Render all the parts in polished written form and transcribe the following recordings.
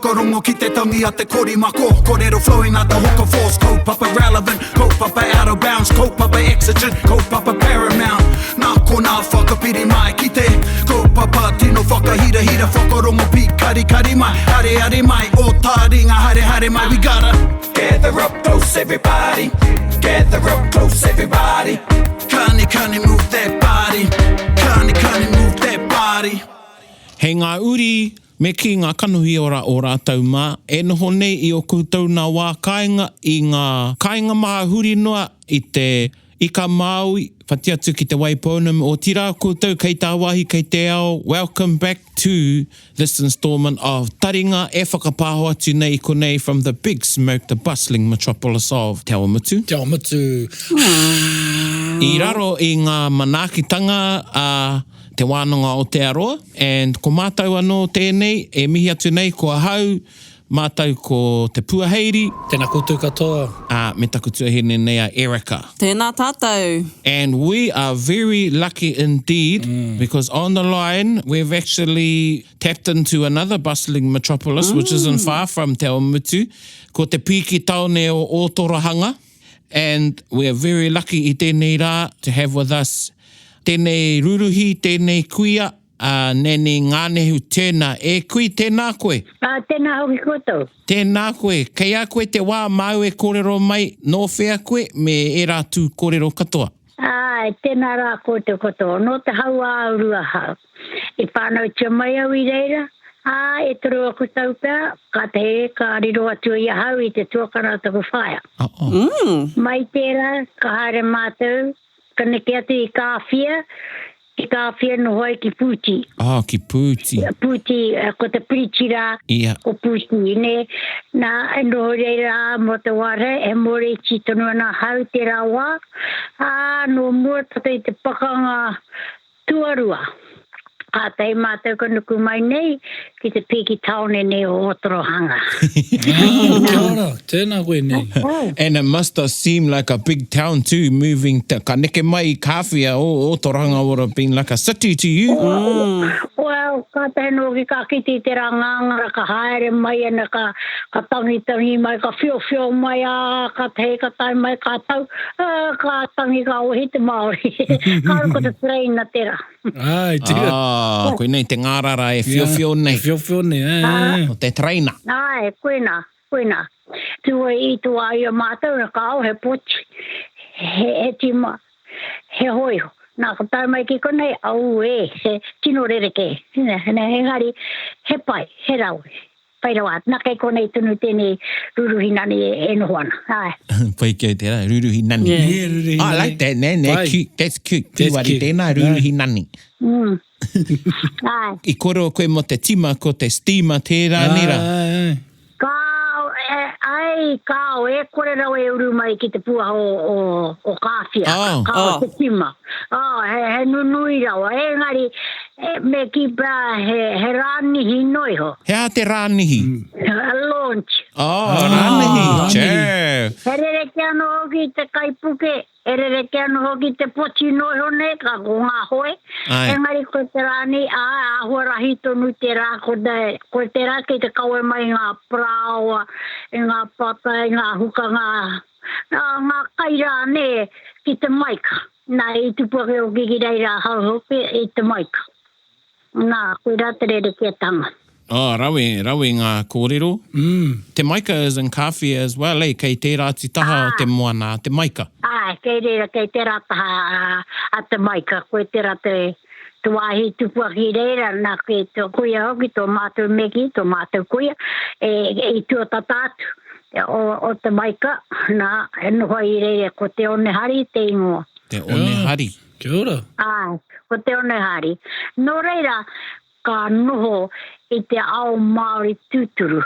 whakarongo ki te tangi a te korimako. Kōrero flowing out the hook of force. Kaupapa relevant, kaupapa out of bounds, kaupapa exigent, kaupapa paramount. Nā kona whakapiri mai ki te kaupapa tino whakahira hira whakarongo pi kari kari mai. Hare hare mai, o Taringa hare hare mai. We gotta gather up close everybody. Gather up close everybody. Kani move that body. Kani move that body. Hei ngā uri, me ki ngā kanuhi ora o rātau mā, e noho nei i o koutou nā wā kāinga i ngā kāinga maha huri noa i te ika Māui, whatiatu ki te waiponum o tira koutou kei tā wahi kei te ao. Welcome back to this installment of Taringa e whakapāho atu nei konei from the big smoke, the bustling metropolis of Te Awamutu. Te Awamutu. I raro i ngā manaakitanga a te wānanga o te aroa, and ko mātou anō tēnei, e mihi atu nei ko ahau, mātou ko te puaheiri. Tēnā koutou katoa. Me taku tuahine nei a Erica. Tēnā tātou. And we are very lucky indeed, because on the line, we've actually tapped into another bustling metropolis, which isn't far from Te Awamutu, ko te piki taone o Otorahanga. And we're very lucky i tēnei rā to have with us tēnei ruruhi, tēnei kuia, nene Ngānehu Turner. E kui tēnā koe? Tēnā hoki koutou. Tēnā koe. Kei a koe te wā mau e kōrero mai no whea koe me e rātu kōrero katoa? Tēnā rā koutou katoa. No te hau a urua hau. I whānau tia mai au i reira. E toro aku tau pēr, ka te he, ka riro atu i hau i te tuakana taku whaia. Mai tērā, ka haere mātou, ka neke atu i kāwhia no hoi ki puti. Ki puti. Puti, ko te pirichira, ko puti, ne. Nā, eno reira mo te ware, e more chi tonu ana hau te rā wā. No mua tata i te pakanga tuarua. Tei mātou ka nuku mai nei, ki te piki taone nei o Otorohanga. Kia ora, tēnā koe nei. And it must have seemed like a big town too, moving to ka neke mai kāwhia o Otorahanga would have been like a city to you. Well, ka tēnō ki ka kiti te rā ngāngara, ka haere mai ana, ka tangi mai, ka whio mai, ka te ka tai mai, ka tau, ka tangi ka ohi te Māori. Ka roko te treina tera. Ai, tira. Koe nei te ngārara e whio nei. Whio nei, O te treina. Koina. Tua i tua i o mātou, na ka au he pochi. He tima, he hoiho. Nā ka tau mai ki konei, au he tino rereke. Engari, he pai, he rau. Pai rawa, nā kei konei tunu tēnei ruruhi nani e nohoana. Pai kei tērā, ruruhi nani. Yeah, ruruhi nani. I like that, ne? Cute. That's cute. Tiwari tēnā, ruruhi nani. I koro koe mo te tima ko te steamer tērā nera. Kāo, e kōrero e uru mai ki te pua o kāwhia. Kāo te tima. He nunui rawa. Engari, me ki pā he rānihi noi ho. Hea te rānihi? Launch. Rānihi. Chē. He rereke ano hoki te kaipuke. E rereke ano hoki te pochi noi hone, ka ko ngā hoe. Engari ko te rāni, ahua rahi tonu te rā, ko te rā ki te kaue mai ngā praoa, ngā pata, ngā huka, ngā kaira ne ki te maika. Nā i tupake o kikirei rā hau hoki i te maika. Nā, koe rā te rereke tanga. Rawe ngā kōrero. Te maika is in kāwhia as well, kei te rāti taha o te moana, te maika. Kei te rā taha a te maika, koe te rā te tuahi tupuaki reira, nā ke tō kuia hoki, tō mātou meki, tō mātou kuia, i tō tatātu. O te maika, nā, e noho i reira, ko te onehari, te ingoa. Te onehari. Kia ora. Ko te onehari. Nō reira, ka noho i te ao Māori tūturu.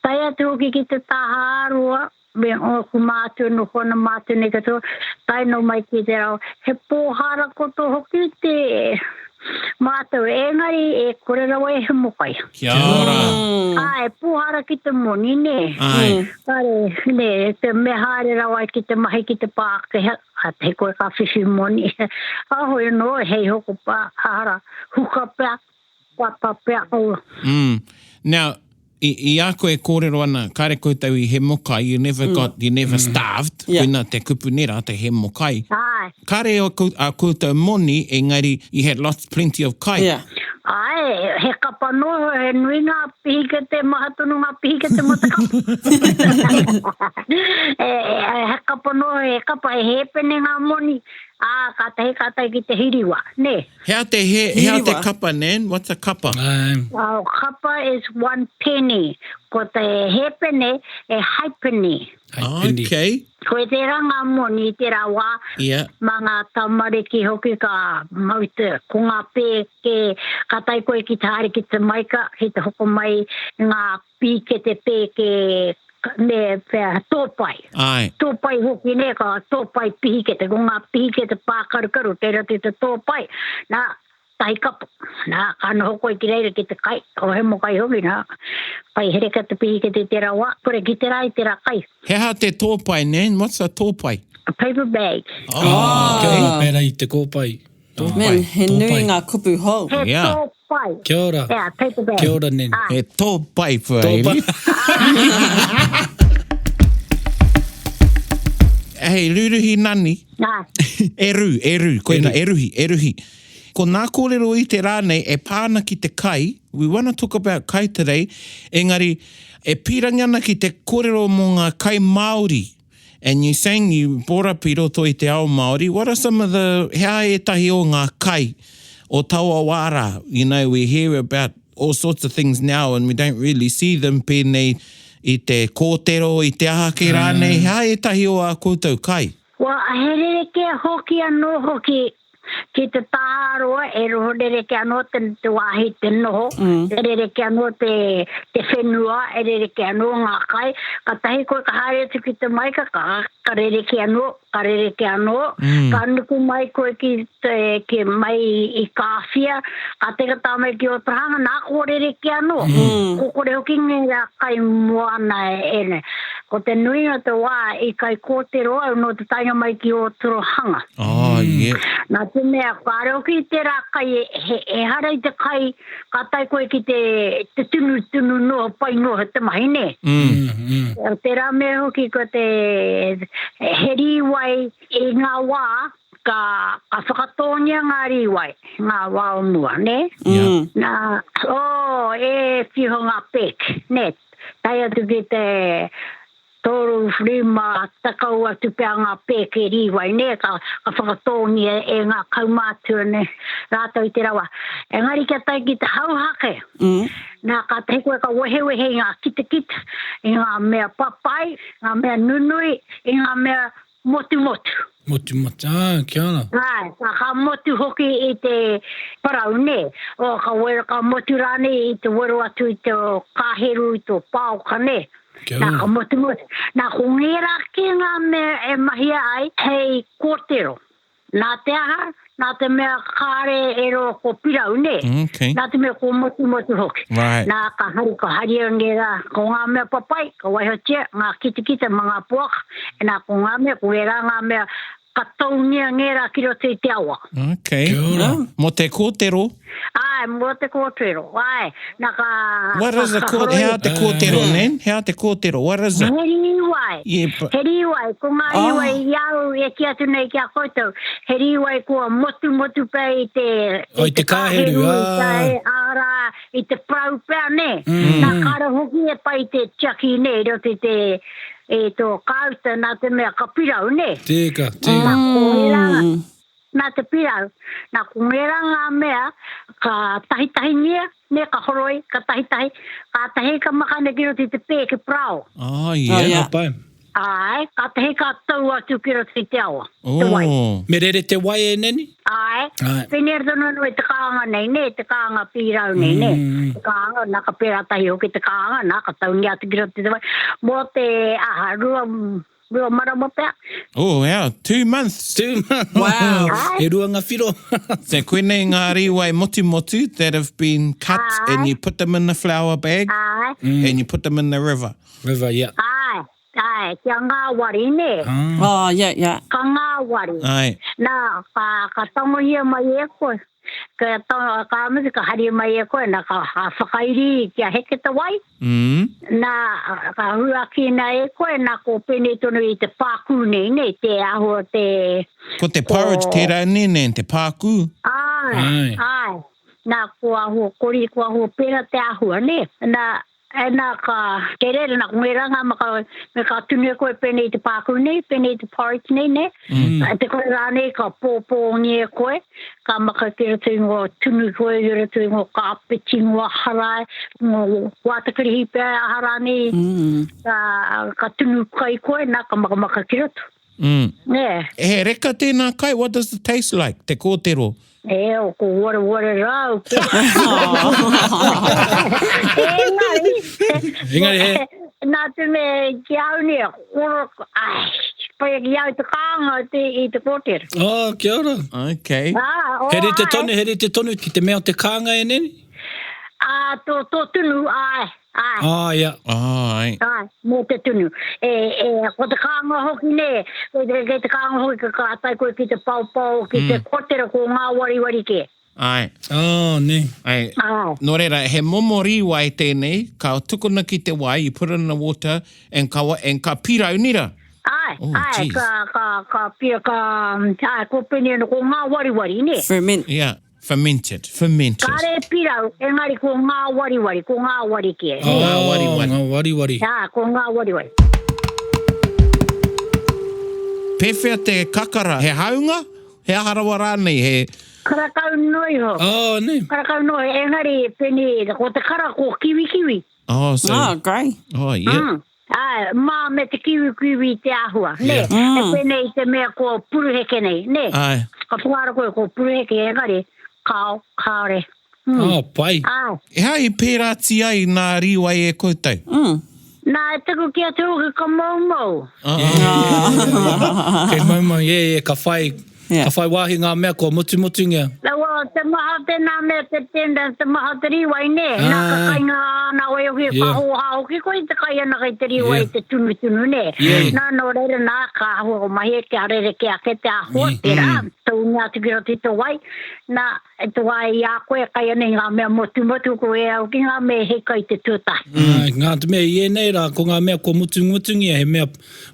Tai atu hoki ki te taha arua, me o ku mātua no kona mātua ne katoa, tai no mai ki te rao, he pōhara koto hoki te mātua engari e kōrero e he mokai. Kia ora. E pōhara ki te moni, ne. Ne, te mehare rawa ki te mahi ki te pāke, te koe ka whiwhi moni. Hoi no, hei hoko pā, hara, huka pā, papa pā. Now, I a koe kōrero ana, kare koe tau I he mokai, you never starved. Yeah. Koina te kupunera, te he mokai. Ai. Kare a koutou moni, engari, you had plenty of kai. Yeah. Ai, he kapanoho, he nui ngā pihikete, mahatunu ngā pihikete mo te kapa. He kapanoho, he kapa, he hepene ngā moni. Ka tahi ki te hiriwa, ne? Hea te kapa, Nan? What's a kapa? Kapa is 1 penny. Ko te hepene, e haipeni. Okay. Koe te ranga moni, te rawa, Yeah. mga tamariki hoki ka maute, ko ngā pēke, ka tai koe ki te haere ki te maika, he te hoko mai ngā pīke te pēke, ne pēr tōpai. Ai. Tōpai hoki ne, ka tōpai pihikete, ko ngā pihikete pākarukaru, te rati te tōpai. Nā, tahi kapa. Nā, kāna hoko I ki reira ki te kai, o he mo kai hoki nā. Pai hereka te pihikete te rawa, kore ki te rai te ra kai. Hea te tōpai, Nan? What's a tōpai? A paper bag. Okay, pera I te kōpai. Man, he nui ngā kupu hou. He Yeah. tōpai. Kia ora. Yeah, paper bag. Kia ora, Nen. Ai. He tōpai, Tōpai. Hei, ruruhi nani. Ai. Eru, koina, eruhi. Ko nā kōrero I te rānei, e pāna ki te kai. We want to talk about kai today. Engari, e pīrangi ana ki te kōrero mō ngā kai Māori. And you're saying you brought up I roto I te ao Māori. What are some of the, hea e tahi o ngā kai o taua wāra? You know, we hear about all sorts of things now and we don't really see them pēnei I te kōrero, I te aha ki rānei. Hea e tahi o a koutou kai? Wa here ke hoki anō hoki ki te tāroa, e roho rere ke anō te wāhi te noho, e rere ke anō te whenua, e rere ke anō ngā kai, ka tahi koe ka haere tu ki te maika, ka rere ke anō, ka nuku mai koe ki mai I kāwhia, ka teka tāmai ki o tahanga, nā ko rere ke anō, ko kore hoki ngā kai moana ene. Ko te nui o te wā I kai kōrero au no te tainga mai ki o Torohanga. Oh, yeah. Nā te mea whare o ki te rā kai e hara I te kai ka tai koe ki te tunu no pai no te mahi ne. Te rā mea hoki ko te heri wai I ngā wā ka whakatonia ngā riwai, ngā wā o mua, ne? Nā, e whiho ngā pek, ne? Tai atu ki te toru whima takau atu pia ngā pēke riwai, ne? Ka whakatonia e ngā kaumātua, ne? Rātau I te rawa. Engari kia tai ki te hauhake. Nā ka te koe ka wehewehe ngā kita, I ngā mea papai, ngā mea nunui, I ngā mea motu. Motu. Kia ora. Ai, ka motu hoki I te parau, ne? O ka wera ka motu rāne I te wero atu I te kāheru I te pāoka, ne? Nā ka motu. Nā ko ngera ki ngā mea e mahia ai, hei kōrero. Nā te aha, nā te mea kāre e ro ko pirau, ne? Okay. Nā te mea ko motu hoki. Right. Nā ka hari o ngera, ko ngā mea papai, ka waihotia, ngā kita, mga puaka, e nā ko ngā mea, ko era ngā mea, ka taunia ngera ki roto I te awa. Okay. Kia ora. Mo te kōrero. Ai, mo te kōrero. Ai, nā ka... What is a kōrero? Hea te kōrero, Nan? Hea te kōrero. What is it? Heriwai. Yeah, but- Heriwai. Ko ngā iwai iau e ki atu nei kia koutou. Heriwai kua motu pei te... O, I te kāheru, I ara, I te prau pēr, ne? Nā kāra hoki e pai te tiaki, ne? Roto te... E tō kauta nā te mea ka pirau, ne? Tēka. Nā te pirau. Nā kongera ngā mea, ka tahi ngia, ne ka horoi, ka tahi. Ka tahi ka makane ki roti te pē ke prau. Oh, yeah. Pai. Ai, ka tahi ka tau atu ki roti te awa. Te wai. Oh. Me rere te wai e neni? Ai, Ai. penere tono no te kāanga nei, ne? Te kāanga pirau nei, ne? Te kāanga, nā ka pēra tahi hoki te kāanga, nā ka tau ngia atu ki roti te wai. Mō te, rua marama pēr. Oh, yeah. 2 months. 2 months. Wow. E rua ngā whiro. Te koene ngā riwai motu that have been cut and you put them in the flour bag Ai, and you put them in the river. River, yeah. ai, kia ngā wari, ne? Oh, yeah. Ka ngā wari. Ai. Nā, ka tangohia mai e koe. ka amasi ka hari mai e koe na ka whakairi kia heke te wai. Na ka huaki na e koe na ko pene tono i te pāku nei, te ahua te... Ko te porridge tērā nene, te pāku. Ai. Nā ko ahua kori, ko ahua pera te ahua, ne? Nā ka terere na kumeranga me ka tunu koe pene i te pāku nei, pene i te porridge nei, ne? Te koe rāne ka pōpō ngi e koe, ka makakira tui ngō tunu koe, yura tui ngō ka apeti ngō harai, ngō wātakiri hipe harani, ka tunu kai koe, nā ka makamakakira tu. Yeah. He reka tēnā kai, what does it taste like, te kōrero? O ko wara rau. Engari he. Nā te me ki au ni, pai ki au te kānga i te kōtero. Oh, kia ora. Okay. Here te tonu ki te mea o te kānga e neni? Tō tunu, ai. Ia. Ai. Mō te tunu. Ko te kānga hoki ne, ke te kānga hoki ka kātai koe ki te pau, ki te kōtero ko ngā wari ke. Ai. Ne. Ai. Nō reira, he momori wai tēnei, ka tukuna ki te wai, you put it in the water, and ka pira unira. Ai, ka pia ko pene ko ngā wari ne. Ferment. Yeah. Fermented. Kare pira, engari ko ngā wari ke. Ngā wari. Ko ngā wari. Pewhia te kakara, he haunga? He aharawa rānei, he... Karakau noi ho. Ne. Karakau noi, engari pene, ko te kara ko kiwi. So... great. Yeah. Mā me te kiwi te ahua, ne? E pene i te mea ko puruheke nei, ne? Ka puara koe ko puruheke engari, kaore. Pai. E hai pērāti ai nā riwai e koutou? Nā e tuku kia te uki ka maumau. Kei maumau, ka whai. Ka whai wāhi ngā mea ko mutu ngia. Te maha tēnā mea te tenda, te maha te riwai ne. Nā ka kai ngā ana wai oki, ka hoa oki koe te kai ana kai te riwai te tunu ne. Nā no reira nā ka ahua o mahi ke arere ke ake te ahua te rā. Tau ngā tukira te to wai. Nā e te wai i a koe kai ane ngā mea motu ko e au ki ngā mea he kai te tūtai. Ngā te mea i e nei rā, ko ngā mea ko mutu ngia, he mea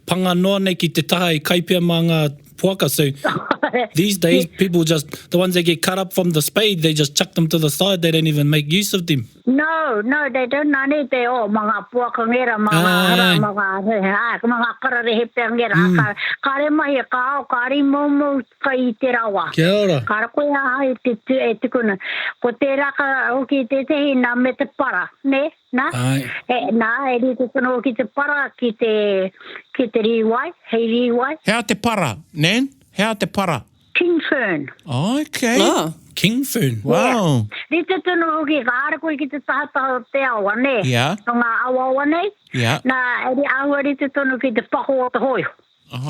panga noa nei ki te taha i kaipia mā ngā puaka. So these days, people just, the ones that get cut up from the spade, they just chuck them to the side. They don't even make use of them. No, they don't. Nani te mga puaka ngera, mga karare he pia ngera. Kare mahi ka au, kari momo kai te rawa. Kia ora. Kara koe aha e tukuna. Ko te raka hoki te tehi nā me te para, ne? Nā? Nā, e ri te tono ki te para, ki te riwai, hei riwai. Hea te para, Nan? Hea te para? King fern. Okay. King fern. Wow. Ri te tono hoki, ka ara koe ki te tahataha te awa, ne? Yeah. No ngā awa nei. Yeah. Nā, e ri ahua ri te tono ki te pako o te hoi.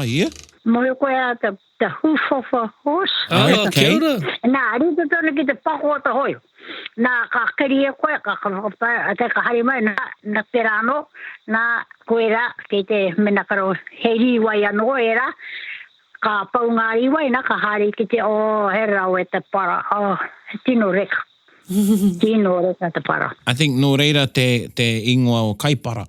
Yeah. Moe koe a the hoof of a horse. Okay. Kia ora. Nā, ri te tono ki te pako o te hoi. Nā, ka keri e koe, ka hari mai, nā te rāno, nā koe rā, ki te mena karo hei riwai anō e rā, ka pau ngā riwai, nā ka hari ki te he rau e te para. Tino reka. Tino reka te para. I think nō reira te ingoa o kaipara.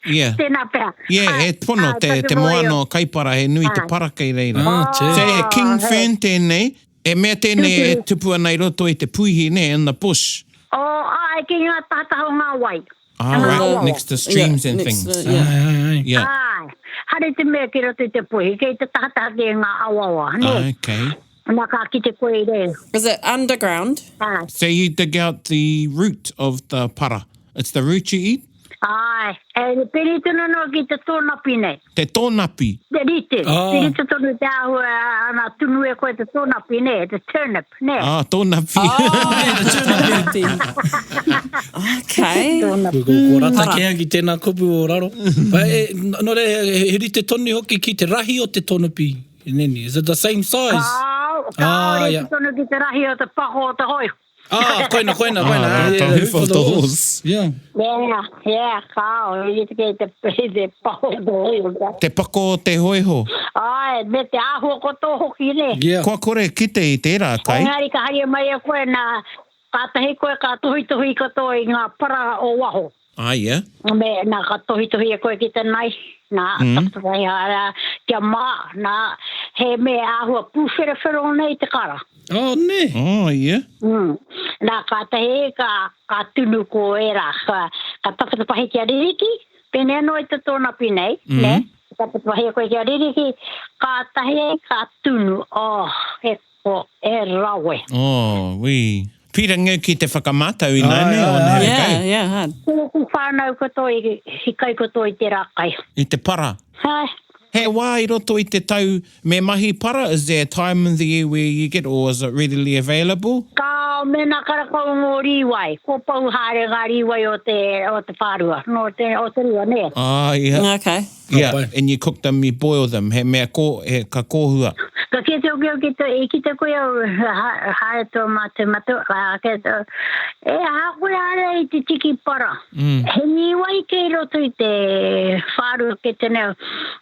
Yeah. Tēnā pēr. Yeah, he pono, te moano o kaipara, he nui te para kei reira. So he king fern tēnei, e mea tēnei e tupua nei roto i te puihi, ne, in the bush. E ki ngā tātaho ngā wai. Right, next to streams and things. Yeah. Hare te mea ki roto i te puihi, kei te tātaha ki ngā awawa, ne? Okay. Nā ka ki te koe rei. Is it underground? So you dig out the root of the para. It's the root you eat? E peri tunu no ki te tōnapi nei. Te tōnapi? Te rite. Te rite tonu te ahua ana tunu e koe te tōnapi nei, te turnip, nei. Tōnapi. Okay. Ko rata kea ki tēnā kupu o raro. No re, he rite tonu hoki ki te rahi o te tōnapi. Is it the same size? Ka ore te tonu ki te rahi o te pako o te hoi. koina. The hoof of the horse. Yeah. Kao. I te paho. Te pako o te hoiho. Ai, me te aho koto hoki ne. Yeah. Kua kore kite I tērā kai. Engari ka haria mai a koe na ka tahi koe ka tohi koto I ngā para o waho. Yeah. Me na ka tohi e koe ki te nai. Na tapatai hara kia maa. Na he me ahua pūwhere nei te kara. Oh, ne. Oh, yeah. Nā ka tahi ka tunu ko era. Ka tapatapahi kia ririki. Pene anō I te tōna pinei. Ne? Tapatapahi koe kia ririki. Ka tahi ka tunu. Oh, e rawe. Oh, wii. Pira ngau ki te whakamātau I nane. Yeah, hard. Ku whānau koto I kai koto I te rākai. I te para. Hai. He wā I roto I te tau me mahi para? Is there a time in the year where you get, or is it readily available? Ka mena karakau ngō riwai. Ko pau haere ngā riwai o te whārua. No, o te rua, ne? Yeah. Okay. Yeah, pai. and you cook them, you boil them. He mea ka kōhua. Ka kia te okeo ki te koe au hae tō matu. Ka kia te hakoe hara I te tiki para. He niwai kei roto I te whārua ke te neo.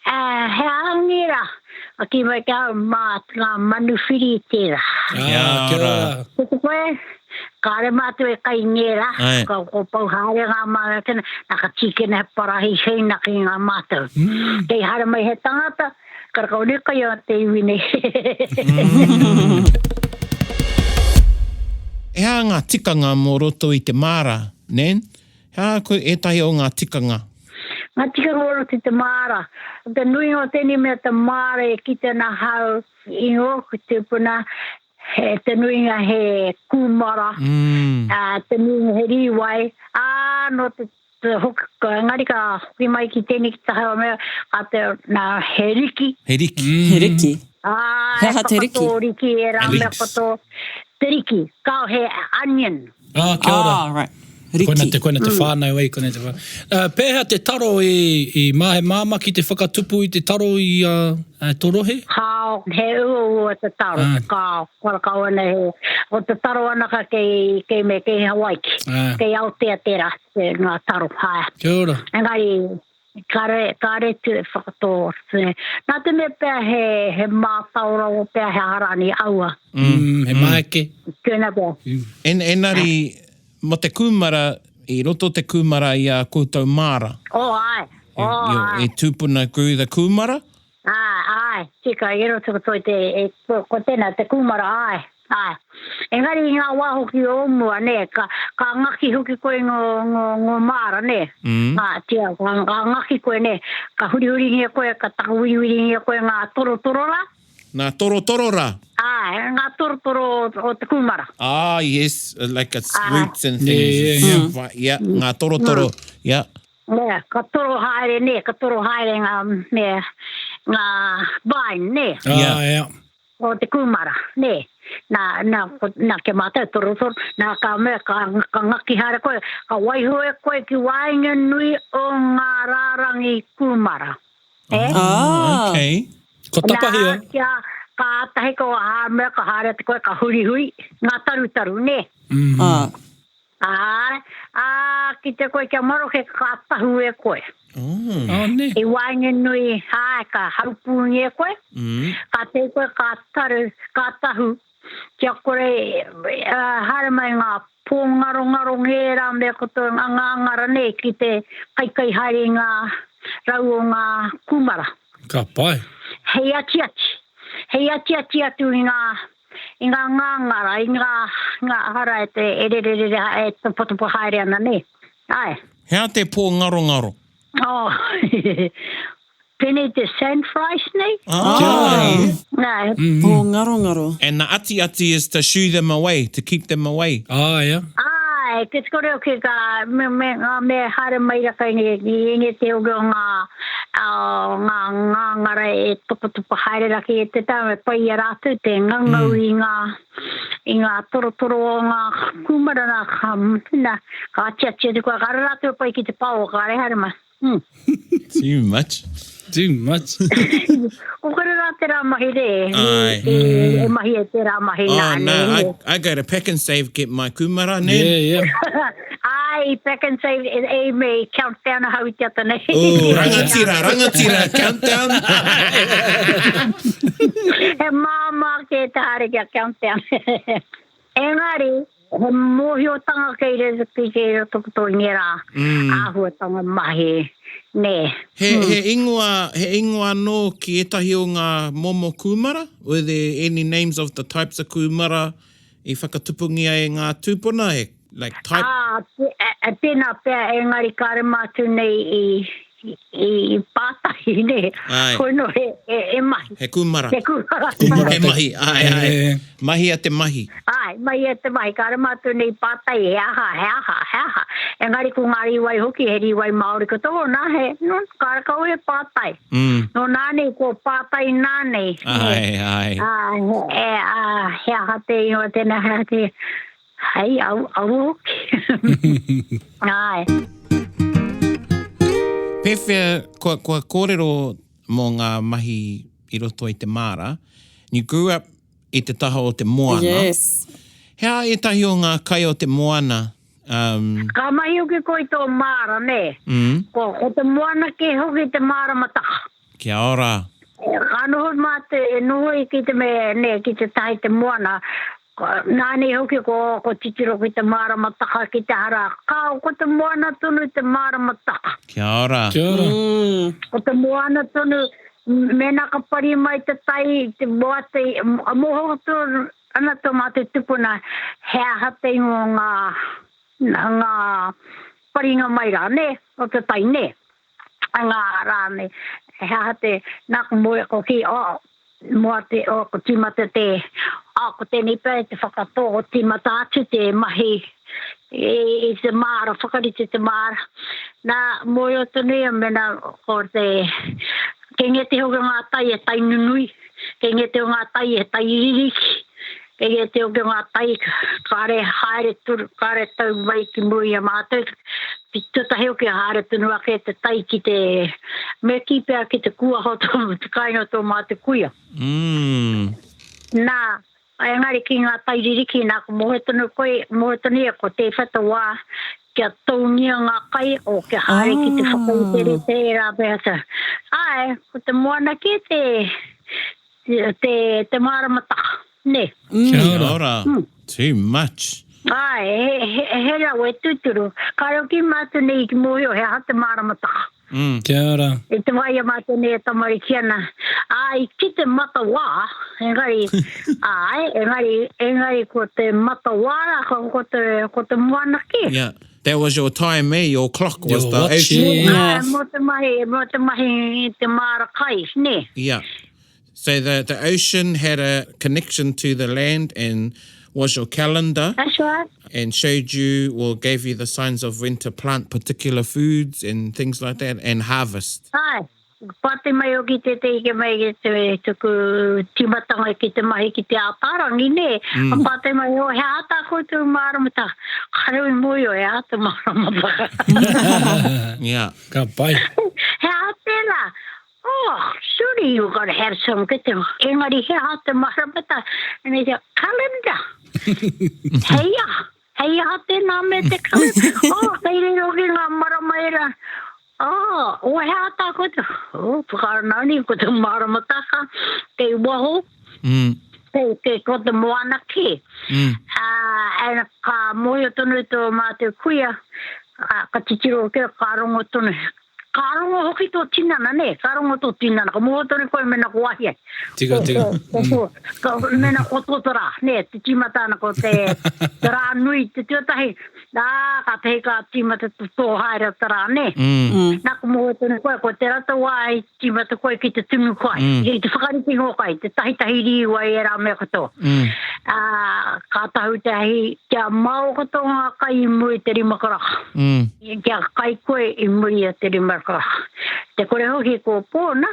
He angira. A ki mai ka ngā manuwhiri I tērā. Kia ora. Te koe, ka re mātu e kai ngera. Ai. Ka pau haere ngā mātua tēnā. Nā ka tikena he parahi heina ki ngā mātua. Kei hara mai he tangata. Karakau ne kai o te iwi nei. E hā ngā tikanga mō roto I te māra, nen? Hā koe e tahi o ngā tikanga? Ngā tikanga o roto I te māra. Te nui o tēni mea te māra e ki tēnā hau ingo, ku te puna. Te nui ngā he kūmara. Te nui ngā he riwai. No te ngari ka hui mai ki tēni ki tahawa mea. Ka te nā he riki. He riki. He riki. He riki. whakato riki e rā mea koto. Te riki. Kao he onion. Kia ora. Right. Riki. Koina te whānau ei, koina te whānau. Pēha te taro I mahe māma ki te whakatupu I te taro I torohe? Kao, he ua te taro. Kao, kau ana he. O te taro ana ka kei me kei Hawaiki. Kei Aoteaterā, ngā taro. Kia ora. Engari, ka re tu e whakato. Nā te me pēr he mātaura o pēr he harani aua. He maeke. Tēnā pēr. Enari, mo te kūmara, I roto te kūmara I a koutou māra. Ai. E tūpuna grew the kūmara? Ai. Tika, I roto koto I ko tēnā te kūmara, ai. Engari ngā wahoki o mua, ne, ka ngaki hoki koe ngō māra, ne. Tia, ka ngaki koe, ne. Ka huri ngia koe, ka takawiri ngia koe ngā torotorora. Nā torotorora? Ngā torotoro o te kūmara. Yes, like its roots and things. Yeah, ngā torotoro, yeah. Ne, ka toro haere, ne, ka toro haere ngā vine, ne. Yeah. O te kūmara, ne. Nā ke mātai torotoro, nā ka mea, ka ngaki haere koe, ka waihoe koe ki wainga nui o ngā rārangi kūmara. Okay. Ko tapahia. Nā ka tahi ko a mea ka haere te koe, ka huri, ngā taru, ne. Ki te koe kia maro ke ka tahu e koe. Ne. I wainga nui ka haupungi e koe. Ka te koe ka tahu. Kia kore haere mai ngā pōngaro ngera mea koto ngā ngara ne ki te kai haere ngā rau o ngā kūmara. Ka pai. Hei ati atu I ngā ngāngara, I ngā hara e te potopo haere ana ne. Ai. Hea te pō ngaro? Pene te sand fries ne? Nei. Pō ngaro. And the ati is to shoo them away, to keep them away. Yeah. Ai, ke tkoreo ke ka me hara mai raka I te ogo ngā ngara e topa haere raki e te tau pai a rātu te ngangau I ngā torotoro o ngā kūmara nā ka ati te kua kara rātu pai ki te pao ka re haere mai. Too much. O kare te rā mahi re. Ai. E mahi e te rā mahi Oh, nā. no, I go to Pack and Save, get my kumara, Nan. Yeah. Ai, Pack and Save, e me countdown a hau te ata nei. Oh, rangatira, countdown. He māma ke te haere kia countdown. Engari, he mohiotanga kei re ki toko ngera. Āhuatanga mahi. Ne. He ingoa no ki etahi o ngā momo kumara? Were there any names of the types of kumara I whakatupungia e ngā tūpuna? Like type? Tēnā pēr engari kāre mātu nei I pātahi ne. Ai. Koino he mahi. He kumara. He kumara. He mahi. Ai. Mahi a te mahi. Ai, mai e te mahi. Kāre mātu nei pātai he aha. Engari ko ngā riwai hoki, he riwai Māori katoa, nā he, no, kāre kau he pātai. No nāne ko pātai nāne. Ai. He aha te ingoa tēnā hea te, hei, au hoki. Ai. Pewhia, kua kōrero mō ngā mahi I roto I te māra. You grew up I te taha o te moana. Yes. Hea e tahi o ngā kai o te moana? Ka mahi hoki ko I tō māra, ne? Ko te moana ke hoki te māra mataka. Kia ora. Ka noho mā te noho I ki te me, ne, ki te tahi te moana. Nāne hoki ko titiro ki te māra mataka ki te hara. Kao ko te moana tonu I te māra mataka. Kia ora. Ko te moana tonu, mena ka pari mai te tai, te moate, moho tonu, ana tō mā te tupuna, hea hate ingo ngā paringa mai rā, ne? O te tai, ne? Ngā rā, ne? Hea hate, nā ka moe ko ki, mua te, ko timata te, ko tēnei pē te whakatō, o timata atu te mahi, I te māra, whakarite te māra. Nā moe o tonu ia mena ko te, kei nge te hoki ngā tai e tai nunui, kei nge te o ngā tai e tai ririki, kei nge te hoki ngā tai kāre haere turu, kāre tau mai ki mui a mātou, tuta heo ki haere tunu ake te tai ki te me kipea ki te kua hoto, te kainga tō mā te kuia. Nā, engari ki ngā tai ririki, nā ko mohe tonu ia ko te whatawā, kia tōngia ngā kai o kia haere ki te whakaitere te rā beata. Ai, ko te moana ki te māramata, ne? Kia ora. Too much. Ai, he rau e tuturu. Kai o ki mātu nei ki mohi o he ha te māramata. Kia ora. E te waia mātu nei e tamari kiana. Ai, ki te matawā, engari ko te matawā, ko te moana ki. Yeah. That was your time, eh? Your clock was Your the watch, ocean. yeah. Mo te mahi te māra kai, ne? Yeah. So the ocean had a connection to the land and was your calendar That's right. and showed you or gave you the signs of when to plant particular foods and things like that and harvest. Ai, pate mai o ki te ike mai ki te tuku timatanga ki te mahi ki te ātarangi, ne? Pate mai o he ata ko tu māramata. Karau I mui o he ata māramata. Yeah. Ka pai. He ate la. Oh, surely you got to have some ki te engari he ata māramata. And he said, calendar. Heia ate nā me te calendar. Oh, heire roki ngā maramaira. Oh, o he ata ko te. Oh, whakaranani ko te māramataka. Kei waho. Kei ko te moana ki. And ka moio tonu tō mātou kuia. Ka titiro kia ka rongo tonu. Ka rongo hoki tō tinana, ne? Ka rongo tō tinana. Ka moho tonu koe mena ko wahi. Tika. Ka mena ko tōtara, ne? Te timatana ko te rā nui, te tūtahi. Nā, ka tehi ka timata tō haere tara, ne? Nā ko moho tonu koe, ko te rata wai timata koe ki te tungu koe. I te whakariti ngō kai, te tahi riwai e rā mea katoa. Ka tahu te ahi, kia mau katoa ngā kai I mui te rimakaraka. Kia kai koe I mui a te rimakaraka. Te kore hoki ko pōna.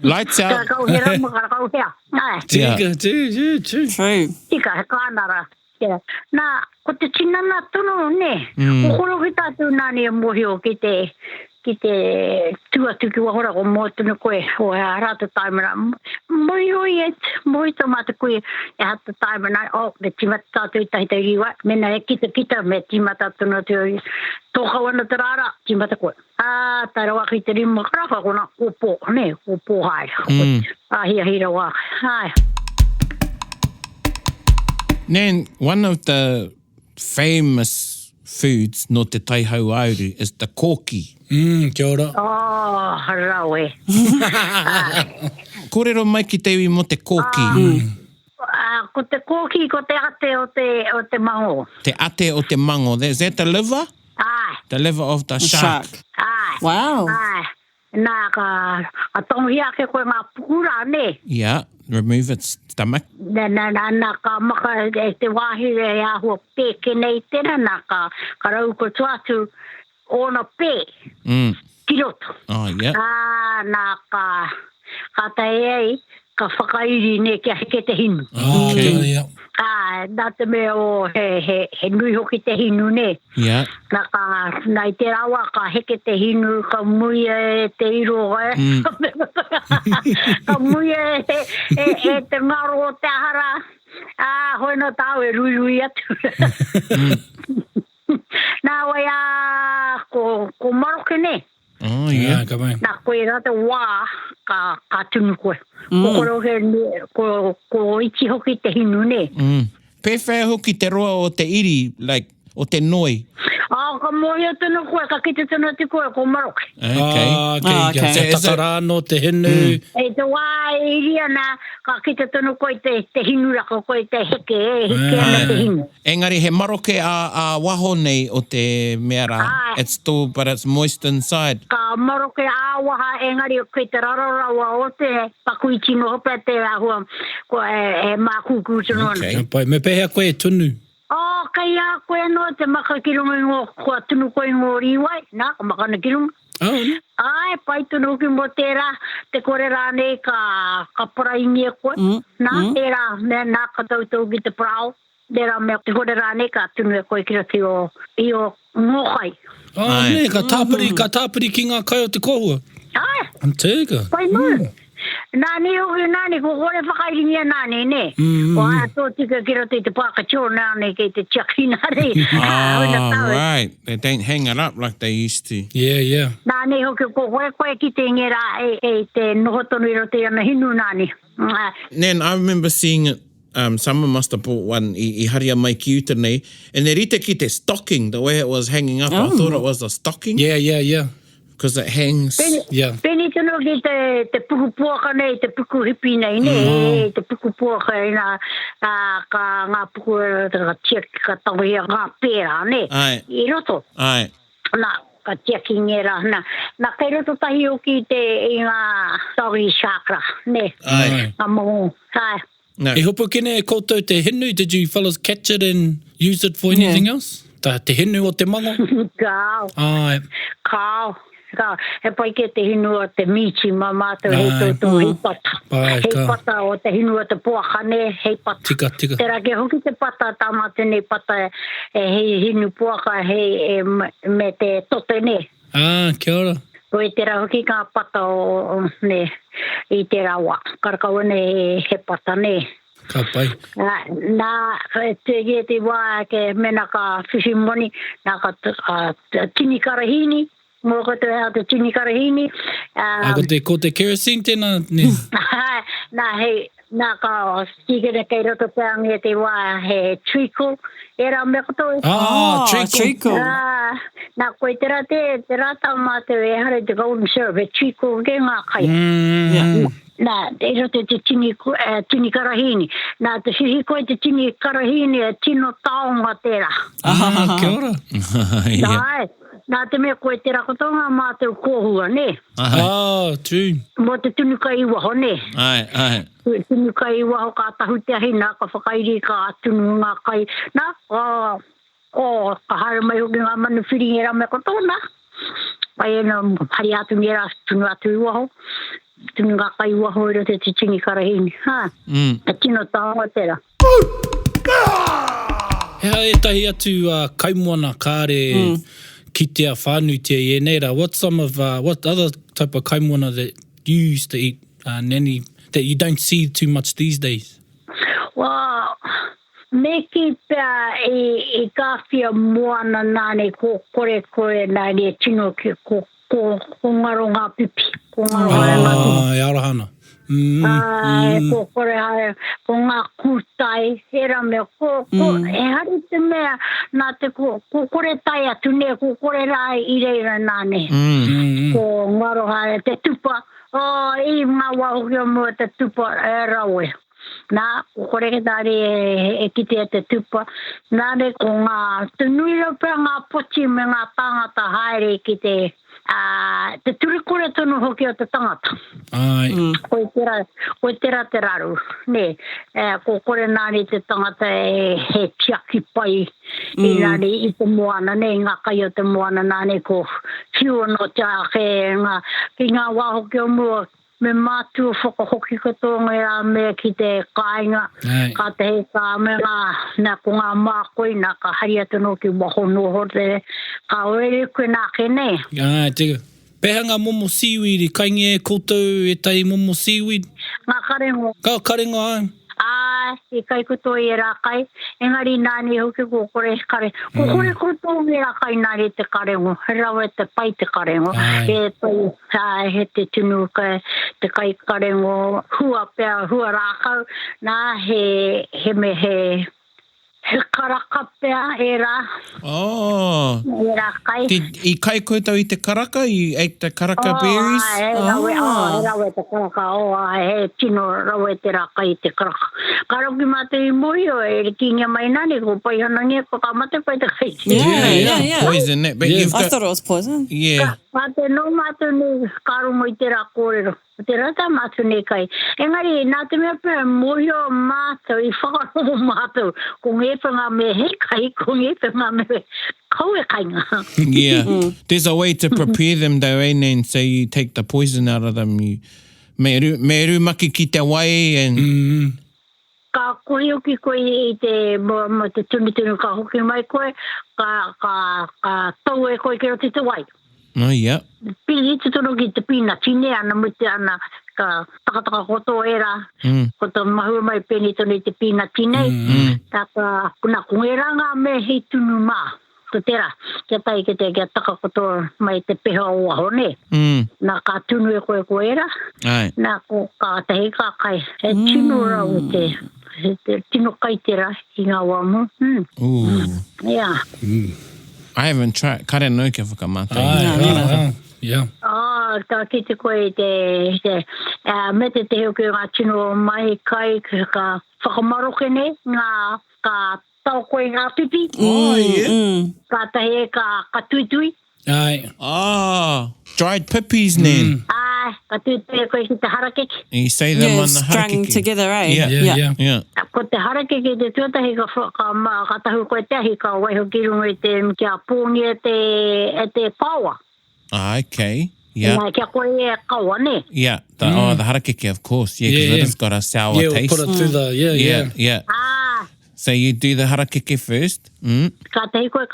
Lights out. Ka kau hera makara kau hea. Tika. True. Tika he kānara. Nā, ko te tinana tono, ne? Kokoro ki tātou nāne mohi o ki te atu ki wahora ko mo tunu koe o e rata taimana. Moi moi tomata koe e hata taimana o me timata tātou i tahi riwa. Mena e kita me timata tunu te toka wana te rara, timata koe. Taira waki te rima karaka kona upo, ne, upo hai. Hira waka, hai. Nan, one of the famous foods no te taihau auru is the koki. Kia ora. Oh, harawe. Kōrero mai ki te iwi mo te koki. Ko te koki, ko te ate o te mango. Te ate o te mango. Is that the liver? Ai. The liver of the shark. Ai. Wow. Ai. Nā ka atongi ake koe ngā pukura, ne? Yeah, remove its stomach. Nā ka maka e te wāhire e ahua pēke nei tēnā, nā ka rau ko tuatu ona pē. Ki roto. Oh, yeah. Nā ka tai ei, ka whakairi ne kia heke te hinu. Okay. Nā te mea o he nui hoki te hinu ne. Yeah. Nā i te rawa ka heke te hinu, ka muia e te iro e. Ka muia e te ngaro o te ahara. Hoi no tau e rui atu. Nā wai ko maroke ne. Oh, yeah. Ka mai. Nā koe rata wā ka tunu koe. Ko ichi hoki te hinu ne. Pewhai hoki te roa o te iri, like, o te noi. Ka moi o tunu koe, ka kite tunu te koe, ko maroke. Okay. Okay. Te takarano, te hinu. E te wā e iri ana, ka kite tunu koe te hinu rako, koe te heke ana te hinu. Engari, he maroke a waho nei o te meara. It's still, but it's moist inside. Ka maroke a waha, engari, koe te rararawa o te pakuichi no hope te ahua, ko e mākuku tunu ana. Okay. Me pehea koe tunu. Kai a koe no te maka kirunga ngō, kua tunu koe ngō riwai, nā, ka makana kirunga. Ai, pai tunu ki mo tērā, te kore rāne ka paraingi e koe. Nā, tērā, nā ka tautau ki te parao. Tērā mea, te kore rāne ka tunu e koe kira ki i o ngōkai. Ne, ka tāpiri ki ngā kai o te kohua. Ai. Tēka. Pai nō. Nāni, ko kore whakairingia nāni, ne? O tō tika kira te pākachō nāni kei te chaki nāni. Right. They don't hang it up like they used to. Yeah. Nāni hoki ko koe ki te ngera e te nohotonu iro te ana hinu nāni. Nan, I remember seeing it. Someone must have bought one I haria mai ki utanei. And they rite ki te stocking, the way it was hanging up. I thought it was a stocking. Yeah. Because it hangs. Peni tunu ki te puku puaka nei, te puku hipi nei, ne? Te puku puaka e ka ngā puku ka tiak ka tawia ngā pēra, ne? I roto. Ai. Nā, ka tiaki ngera, nā kai roto tahi o ki te i ngā tauri chakra, ne? Ai. Ngā mongo, hai. No. E hopo kene koutou te hinu, did you fellas catch it and use it for anything else? Te hinu o te mango? Kāo. Ai. Kāo. He pai ke te hinu o te michi mamātou hei tōtou hei pata. Hei pata o te hinu o te puakane, hei pata. Tika. Tera ke hoki te pata, tāma tēnei pata hei hinu puaka hei me te tote ne. Kia ora. Koe tera hoki ka pata o ne, i te rawa. Karakau ne he pata ne. Ka pai. Nā, te wā ke mena ka whiwhimoni, nā ka tini karahini, mō koto hea te tini karahini. Ko te kerosene tēnā, ne? Nā ka stigere kei roto peangi e te wā he treacle, e rā me koto e. Treacle. Nā koe te rā tau mātou e hare te golden syrup, e treacle ke ngā kai. Nā, e roto te tini karahini. Nā, te whihi koe te tini karahini e tino taonga tērā. Kia ora. Nā te mea koe te rakotonga mātou kōhua, ne? True. Mō te tunuka i waho, ne? Ai. Tunuka i waho ka tahu te ahi, nā ka whakairi ka atunu ngā kai. Nā, ka hara mai hoki ngā manu whiri ngera me kotona. Pai ena hari atu ngera tunu atu i waho. Tunu ngā kai i waho i rote te tini karahini. A tino taonga tera. Hea e tahi atu kaimoana kāre kitea whānutia I nei rā. What other type of kaimona that you used to eat, Nani, that you don't see too much these days? Well, me ki pia I kawhia moana nāne ko kore nāne tino ki ko ngaro ngā pipi. Ko ngaro ngā pipi. E arahana. Ko kore hae, ko ngā kūtai, era mea, e hari te mea, nā te ko kore tai atu ne, ko kore rai I reira nāne. Ko ngaro hae, te tupa, I ngā wahoki o mua te tupa e rawe. Nā, ko kore ke tāre e kitea te tupa, nāre ko ngā tunuira pia ngā pochi me ngā tangata haere ki te turikore tonu hoki o te tangata. Ai. Koe tera te raru. Ne, ko kore nāne te tangata he tiaki pai I nāne I te moana, ne, ngā kai o te moana nāne ko hiu no te ake ki ngā wahoki o mua me mātua whakahoki katonga I mea ki te kāinga, ka te he kā me ngā ko ngā mākoi, nā ka haria tono ki wahono ho te ka oere koe nā ke ne. Ai, tega. Pehanga momo seaweed I kainge koutou e tai momo seaweed? Ngā karengo. Karengo, ai. I kai kutoi E rā kai. Engari nāne hoki ko kore kare. Ko kore kutoi E rā kai nāre te karengo. He rawe te pai te karengo. He pai, he te tunu kai, te kai karengo. Hua pia, hua rākau. Nā he me he karaka pia E rā. Oh. E rā kai. I kai koutou I te karaka? You ate the karaka berries? E rawe te karaka. He tino rawe te rā kai te karaka. Karoki mate I moi o e kinga mai nani ko pai hana nge pakamate pai te kai. Yeah. Poison, that. But you've I got... thought it was poison. Yeah. Mate no mate ni karongo I te rā kōrero. Te rata matu ne kai. Engari, nā te mea pēr moi o mātou I whakarongo mātou. Ko ngepanga me he kai, ko ngepanga me kaue kainga. Yeah. There's a way to prepare them though, eh, Nan? So you take the poison out of them. You me ru maki ki te wai and... Ka kohi oki koe I te tunu ka hoki mai koe, ka tau e koe kero te wai. Oh, yeah. Pili te tono ki te pina tine ana mute ana ka takataka koto E rā. Ko te mahua mai peni tono I te pina tine. Tā ka kuna kungeranga me hei tunu mā. Ko tera, kia tai ke te kia takakoto mai te peha o aho ne. Nā ka tunu e koe E rā. Nā ko ka tehi ka kai. He tino rau te tino kai tera I ngā wamu. Yeah. I haven't tried. Kare no kia whakamata. Yeah. Tā ki te koe me te heo ki ngā tino mai kai ka whakamaroke ne, ngā ka tau koe ngā pipi. Ka tahe ka tuitui. Ai. Dried pippies, Nan. Ka tuitui koe ki te harakeke. You say them on the strung harakeke. together, eh? Yeah. Ko te harakeke te tuatahi ka tahu koe tehi ka waiho ki runga I te kia pōngi e te pāua. Okay. Yeah. Nā kia koe e kaua ne. Yeah. The harakeke, of course. Yeah, because it has got a sour taste. Put it through the, Yeah. So you do the harakeke first. Ka tehi koe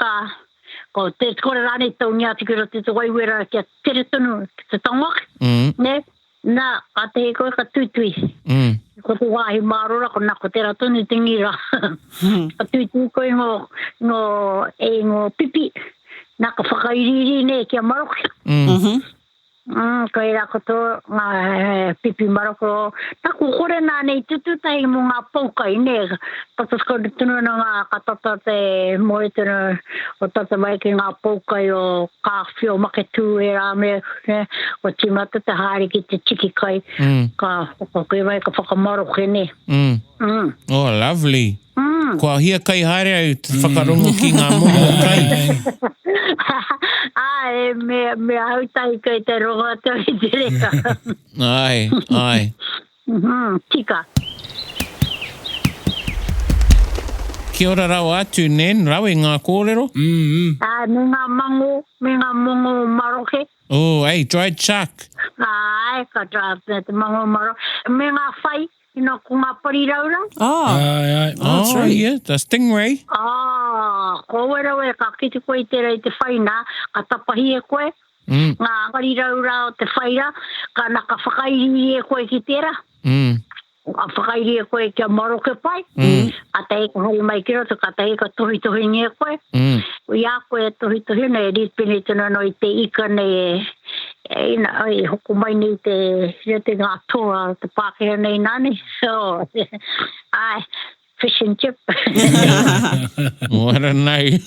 ko te kore rāne tau ngā tikiro te waiwera kia tere tonu te tangwak. Ne? Nā, ka tehi koe ka tuitui. Ko te wāhi mārora, ko nā ko tera tonu te ngira. Ka tuitui koe ngō pipi. Nā ka whakairiri ne kia maroki. Ko e rā koto ngā pipi maroko. Tā ko kore nāne I tututai mo ngā paukai ne. Tatas ko tunu na ngā katata te moe tunu o tata mai ki ngā paukai o kāwhi o maketu E rā me. O timata te haere ki te tiki kai. Ka whakakoe mai ka whakamaroke ne. Oh, lovely. Kua hia kai haere au te whakarongo ki ngā momo kai. Me hautai kai te ronga te I te reka. Ai. Tika. Kia ora rau atu, Nen. Rau e ngā kōrero. Me ngā mango, me ngā mongo maroke. Oh, hey, dried shark. Ka dried te mango maroke. Me ngā whai. Ina ko ngā pariraura. Oh, Ai. that's right. Yeah, the stingray. Kōrero e ka kite koe i te rei te whaina, ka tapahi e koe. Ngā pariraura o te whaira, ka naka whakairi e koe ki tera. Ka whakairi e koe kia maroke pai. A te e ka hoi mai ki roto, ka te e ka tohi nge koe. Ia koe tohi nei, ripini tuna no i te ika nei e hoko mai nei te ngā toa, te Pākehā nei nani. So, ai, fish and chip. What a night.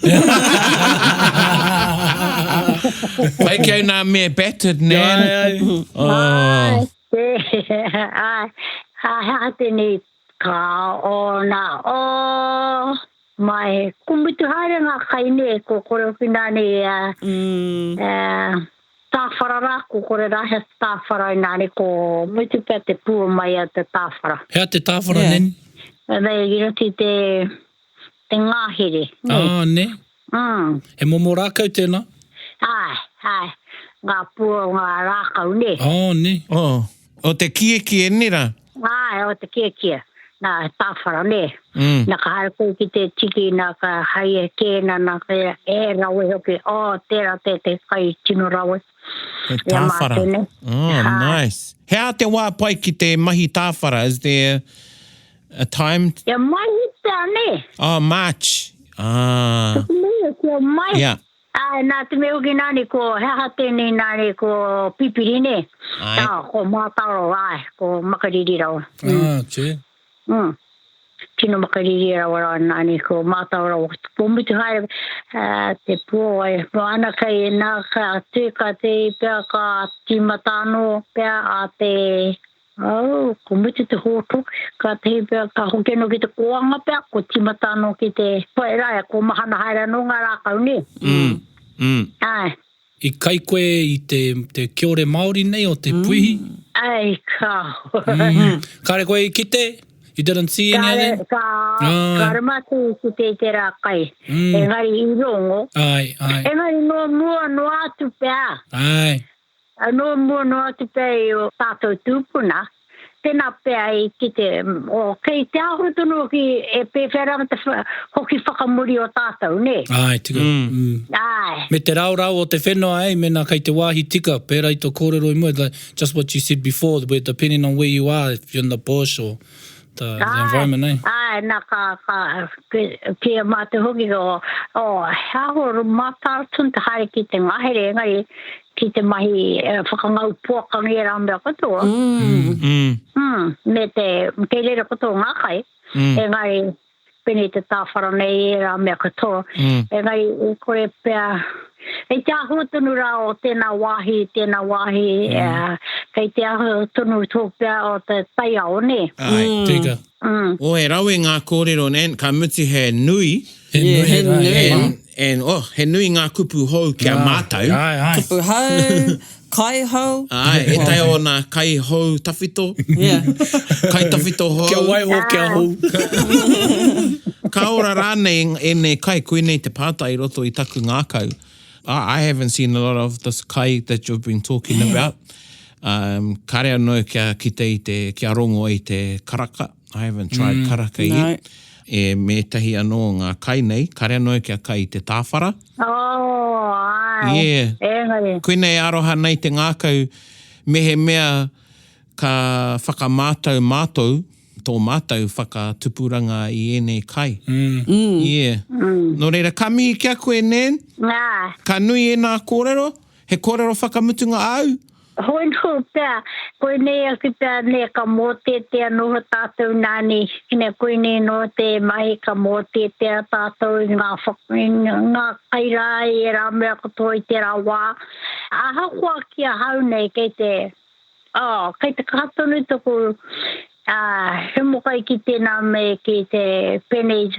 Pai kau nā mea battered, Nan. Ai, ha tēnei ka o nā mai kumutu haere ngā kaine ko kore whina nei tāwhara rā, ko kore rahe tāwhara i nāne ko mutu pia te pua mai a te tāwhara. Hea te tāwhara, nen? Nei, i roti te ngāhere. Ne? He momo rākau tēnā? Ai, ngā pua ngā rākau ne. Ne? O te kie nera. Ai, o te kia. Nā tāwhara ne. Nā ka haere koe ki te tiki, nā ka haie kēna, nā ka rawe hoki. Tērā te kai tino rawe. Te tāwhara. Nice. Hea te wā pai ki te mahi tāwhara? Is there a time? Ia mai hita ne. March. Mai. Yeah. Ai, nā te meo ki nāni ko heha tēnei nāni ko pipiri ne. Ai. Ko mātaro ai, ko makariri rawa. Che. Tino makariri rawa nāni ko mātaro rawa. Ko mutu haere te pua ai. Ana kai nā ka tūka te pia ka timatano pia a te... ko mutu te hotu. Ka te pia ka hokeno ki te koanga pia. Ko timatano ki te whaerai. Ko mahana haere no ngā rākau ne. Ai. I kai koe i te kiore Māori nei o te puihi? Ai, ka. Kare koe i kite? You didn't see any of them? Kare matu ki te rā kai. Engari i rongo. Ai. Engari no mua no atu pia. Ai. No mua no atu pia i o tātou tūpuna. Tēnā pia i ki te... kei te aho tono ki e pēwhera te hoki whakamuri o tātou, ne? Ai, tika. Ai. Me te rau o te whenua, mena kai te wāhi tika, pēra i tō kōrero i mua, like just what you said before, where depending on where you are, if you're in the bush or the environment, Ai, nā ka kia mā te hoki o hao mātara tunta haere ki te ngahere, engari ki te mahi whakangau puakangi e rā mea katoa. Me te keirera katoa ngā kai, engari pene te tāwhara nei e rā mea katoa. Engari koe pia... Kei te aho tonu rā o tēnā wāhi, kei te aho tonu tōpea o te tai ao, ne? Ai, tika. O e rawe ngā kōrero, nen, ka muti he nui. He nui. He nui ngā kupu hou kia mātau. Ai. Kupu hau, kai hau. Ai, e tai o nā kai hou tawhito. Yeah. Kai tawhito hou. Kia waiho, kia hou. Ka ora rānei e nei kai koenei te pātai roto i taku ngākau. I haven't seen a lot of this kai that you've been talking about. Kare anō kia rongo i te karaka. I haven't tried karaka yet. E me tahi anō ngā kai nei. Kare anō kia kai i te tāwhara. Ai. Yeah. Engari. Koenei aroha nei te ngākau mehe mea ka whakamātau mātou, tō mātou whakatupuranga i enei kai. Yeah. Nō reira, ka mihi kia koe, nen? Ngā. Ka nui e nā kōrero? He kōrero whakamutunga au? Hoi nō pia, koe nei aki pia ne ka mōte te anoha tātou nāni. Kine koe nei no te mai ka mōte te tātou ngā kaira e rā mea katoa i te rā wā. Aha kua kia hau nei kei te kahatonu toko he mokai ki tēnā me ki te penei,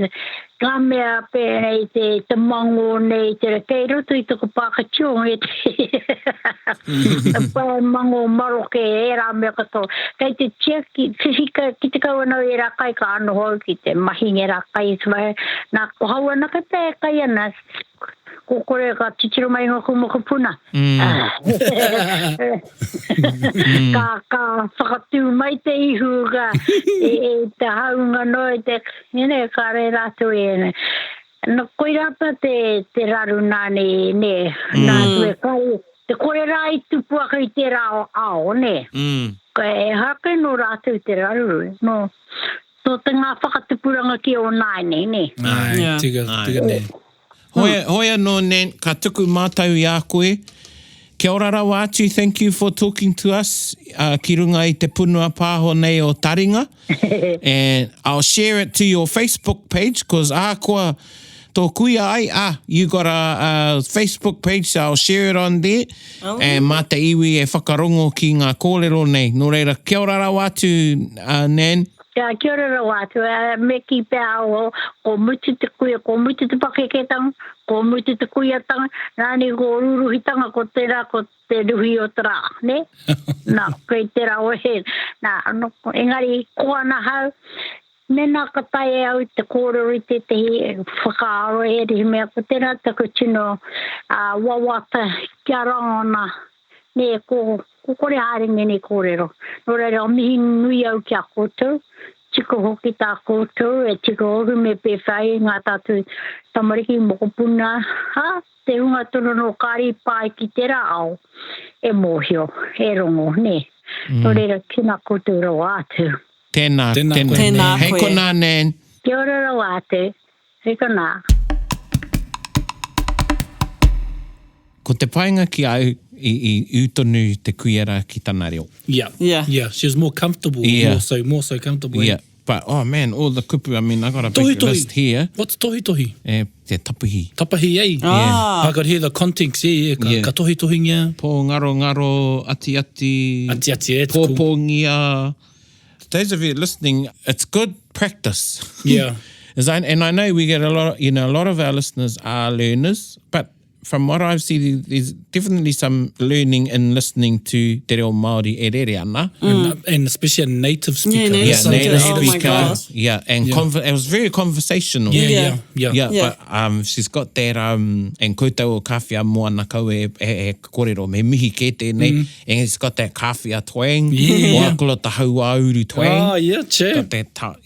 ngā mea penei te mango nei, kei roto i toko pākationg e te mango maroke e rā mea kato. Kei te tia ki te kauanau e rā kai ka ano hau ki te mahi e rā kai. Nā ko hau ana ka te kai ana. ko kore ka titiro mai ngā kumukupuna. Ka whakatū mai te ihu ka te haunga noi te nene ka re rātou e. No koi rata te raru nāne nā tue kai. Te kore rā I tupua kai te rā ao ne. Kai hake no rātou te raru. No te ngā whakatupuranga ki o nāne ne. Ai, tika ne. Hoia no nen, ka tuku mātau I a koe. Kia ora rawa atu, thank you for talking to us. Ki runga I te punua pāho nei o Taringa. And I'll share it to your Facebook page, because koa tō kuia ai, you got a Facebook page, so I'll share it on there. Oh. And mā te iwi e whakarongo ki ngā kōrero nei. Nō reira, kia ora rawa atu, Nan. Kia ora rawa atu, me ki pēa ko mutu te kuia, ko mutu te pakeketanga, ko mutu te kuiatanga, nāni ko ruruhitanga ko te ruhi o te rā, ne? Nā, kei te rā o he. Nā, engari, koa na hau, nena ka tae au te kōrero I te whakaaro e rehi mea ko tēnā taku tino wawata kia rangona ne ko kore haringe ne kōrero. Nō reira o mihi nui au kia koutou, tiko hoki tā koutou e tiko hoki me pewhai ngā tātou tamariki mokopuna. Te hunga tono no kāri pāi ki te rā au e mōhio, e rongo ne. Nō reira kina koutou rau atu. Tēnā koe. Hei kona, Nan. Kia ora rawa atu. Hei kona. Ko te painga ki au I utonu te kuiera ki tāna reo. Yeah. She was more comfortable. Yeah. More so comfortable. Yeah. But, oh man, all the kupu, I mean, I got a big list here. What's tohi? Te tapuhi. Tapahi, eh? Yeah. I got here the context, ka tohi ngia. Po ngaro, ati. Ati, it's cool. Ngia. Those of you listening, it's good practice. Yeah. And I know we get a lot of our listeners are learners, but from what I've seen, there's definitely some learning in listening to te reo Māori e rere ana. And especially a native speaker. Native speaker. Oh yeah, and it was very conversational. Yeah. But she's got that, and koutou o kawhia moana kau e kōrero me mihi ke tēnei, and it's got that kawhia twang, wākula ta haua uru twang. Oh, yeah, Got that,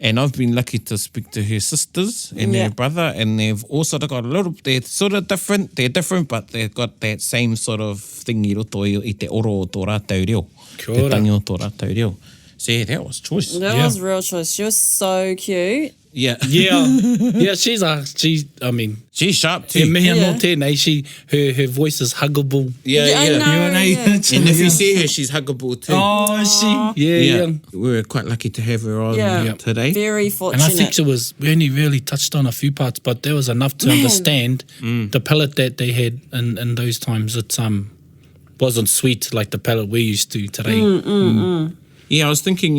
and I've been lucky to speak to her sisters and her brother, and they've also got they're sort of different, but they've got that same sort of thing I roto I te oro o tō rātou reo. Kia ora. Te tangi o tō rātou reo. So yeah, that was choice. That was real choice. She was so cute. Yeah. She's I mean, she's sharp too. Mea no tēnei, her voice is huggable. Yeah. And if you see her, she's huggable too. Oh, she? Yeah. We were quite lucky to have her on today. Very fortunate. And I think we only really touched on a few parts, but there was enough to understand the palate that they had in those times. It wasn't sweet like the palate we're used to today. Yeah, I was thinking,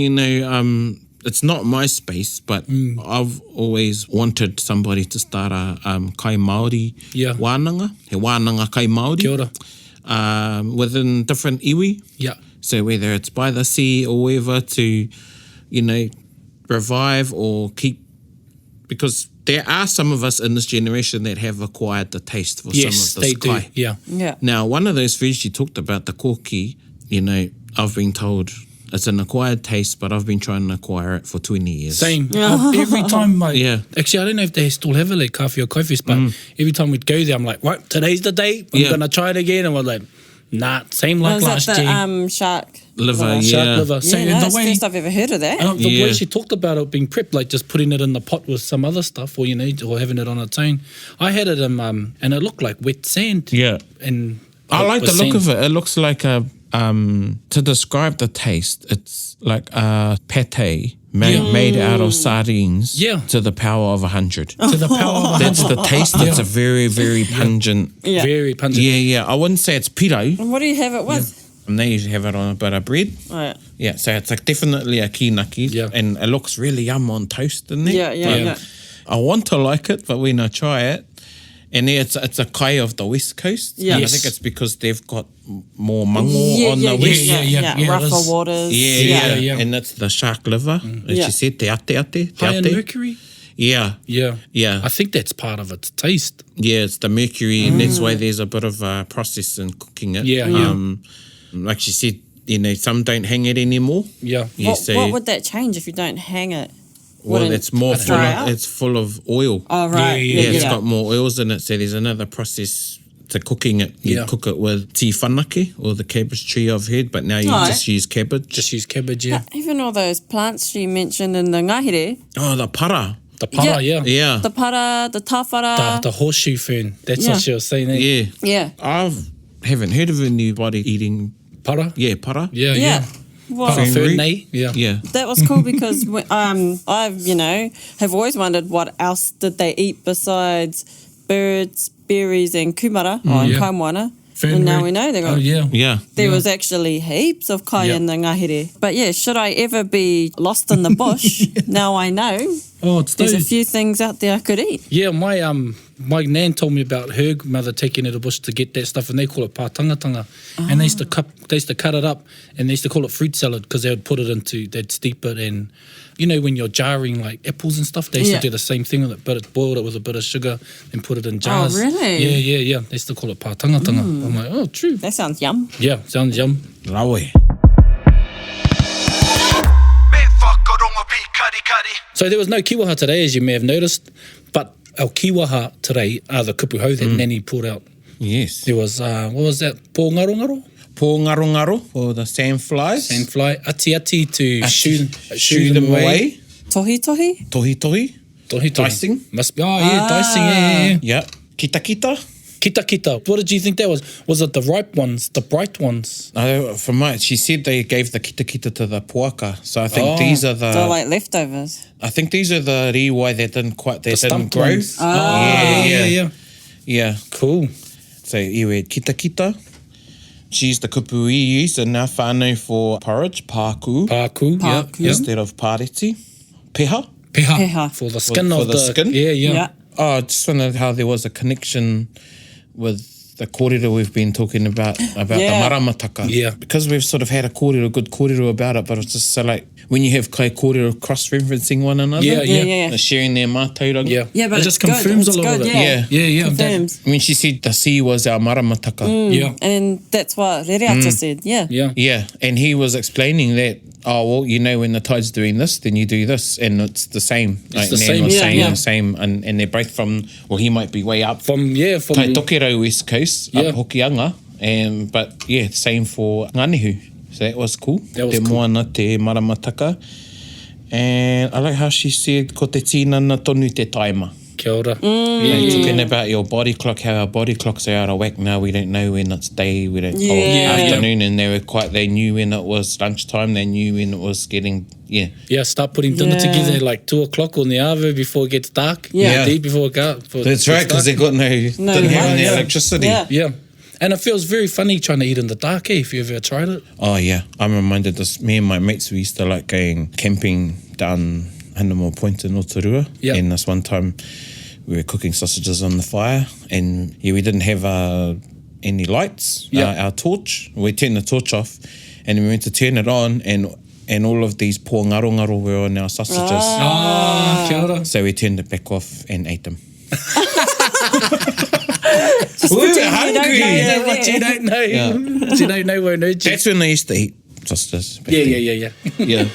it's not my space, but I've always wanted somebody to start a kai Māori wānanga. He wānanga kai Māori. Kia ora. Within different iwi. Yeah. So whether it's by the sea or wherever to, revive or keep, because there are some of us in this generation that have acquired the taste for some of this they kai. do. Yeah. Now, one of those foods you talked about, the koki, I've been told it's an acquired taste, but I've been trying to acquire it for 20 years. Same. Every time, actually, I don't know if they still have it, like kawhia kōwhis, but every time we'd go there, I'm like, right, today's the day. I'm going to try it again. And we're like, nah, same like last year. The shark liver, Shark liver. Same. Yeah, And that's the first I've ever heard of that. And the way she talked about it being prepped, like just putting it in the pot with some other stuff, or or having it on its own. I had it and it looked like wet sand. Yeah. And I like the look of it. It looks like to describe the taste, it's like a pate made out of sardines to the power of 100. To the power of 100. That's the taste. It's a very, very pungent. Very pungent. Yeah. I wouldn't say it's pirau. And what do you have it with? And they usually have it on a bit of bread. Oh, yeah, so it's like definitely a kinaki. Yeah. And it looks really yum on toast, doesn't it? Yeah. I want to like it, but when I try it, and it's a kai of the West Coast. Yeah. I think it's because they've got more mango on the West. Yeah, rougher waters. Yeah. And that's the shark liver. As you said, te ate. High in mercury? Yeah. Yeah. Yeah. I think that's part of its taste. Yeah, it's the mercury, and that's why there's a bit of a process in cooking it. Yeah, yeah. Like she said, you know, some don't hang it anymore. Yeah. Yeah, so, What would that change if you don't hang it? well, Wouldn't it's more it full dry of, out? it's full of oil. Oh, right. Yeah, It's got more oils in it, so there's another process to cooking it. You Yeah. cook it with tea whanake, or the cabbage tree I've heard, but now you Right. just use cabbage. Just use cabbage, yeah. Even all those plants she mentioned in the ngahere. Oh, the para. The para, yeah. Yeah. The para, the tawhara. The horseshoe fern. That's Yeah. what she was saying, eh? Yeah. Yeah. I haven't heard of anybody eating, Para? para. Yeah, Yeah. yeah. Well, Para Fern fern, root? eh? Yeah. Yeah. that was cool because I've, have always wondered what else did they eat besides birds, berries and kumara and Yeah. kaimoana. Fern And now root. we know they're Oh, yeah. Yeah. There Yeah. was actually heaps of kai Yeah. in the ngahere. But yeah, should I ever be lost in the bush, now I know Oh, it's there's a those. few things out there I could eat. Yeah, my nan told me about her mother taking her to the bush to get that stuff, and they call it pātangatanga. And they used to cut it up, and they used to call it fruit salad because they would put it into, they'd steep it, and you know when you're jarring like apples and stuff, they used Yeah. to do the same thing with it, but it boiled it with a bit of sugar and put it in jars. really? Yeah. They used to call it pātangatanga. I'm like, oh, true. That sounds yum. Yeah, sounds yum. Rawe. Me whakarongo pi kari kari. So there was no kiwaha today, as you may have noticed, but our kiwaha today are the kupuhau that Nanny pulled out. Yes. There was, what was that, pō ngaro? Pō ngaro for the sandflies. And fly ati to Ati. shoo them away. Tohi tohi? Tohi tohi. Tohi tohi. Dicing. Must be, oh yeah, dicing, yeah. Yeah. Kita kita. Kita. What did you think that was? Was it the ripe ones, the bright ones? From my, she said they gave the kita kita to the puaka. So I think these are They're like leftovers. I think these are the riwai that didn't didn't stumped grow. ones. Yeah. Yeah. Cool. So iwe kita kita. She's the kupu we use in our whānau for porridge, pāku, Pāku, yeah. Pāku. Yeah. instead of pāreti. Peha. Peha. For the skin For of the skin? Yeah. Oh, I just wondered how there was a connection with the kōrero we've been talking about Yeah. the maramataka. Yeah. Because we've sort of had a good kōrero about it, but it's just so like, when you have kai kōrero cross-referencing one another, Yeah. sharing their mātauranga. Yeah. Yeah, but it it's just confirms good. a lot It's of good, it. yeah. Yeah. Confirms. I mean, she said the sea was our maramataka. Yeah. And that's what Rereata said. Yeah. Yeah. Yeah, and he was explaining that, oh, well, you know, when the tide's doing this, then you do this, and it's the same. Like the Nan same, was yeah, saying yeah. the same, and they're both from, well, he might be way up From Tai the, Tokero West Coast, Yeah. up Hokianga, but yeah, same for Ngānehu. So that was cool. That was te cool. moana te maramataka. And I like how she said, ko te tīnana tonu te taima. kia ora. Talking about your body clock, how our body clocks are out of whack now. We don't know when it's day, we don't afternoon, and they knew when it was lunchtime, they knew when it was getting, Yeah, start putting dinner together like 2 o'clock on the hour before it gets dark. Yeah. Deep before it goes. That's right, because they got didn't have any electricity. Yeah. Yeah. And it feels very funny trying to eat in the dark, if you ever tried it. Oh yeah, I'm reminded this. Me and my mates, we used to like going camping down Hanamo Point in Oturua. Yeah. And this one time, we were cooking sausages on the fire, and we didn't have any lights. Yeah. Our torch, we turned the torch off, and we went to turn it on, and all of these pō ngaro were on our sausages. Ah, kia ora. So we turned it back off and ate them. Just We were pretend you don't hungry. know Yeah, they're what you there. don't know. Yeah. What you don't know won't hurt you. That's when they used to eat sausages. back then. Yeah. Yeah.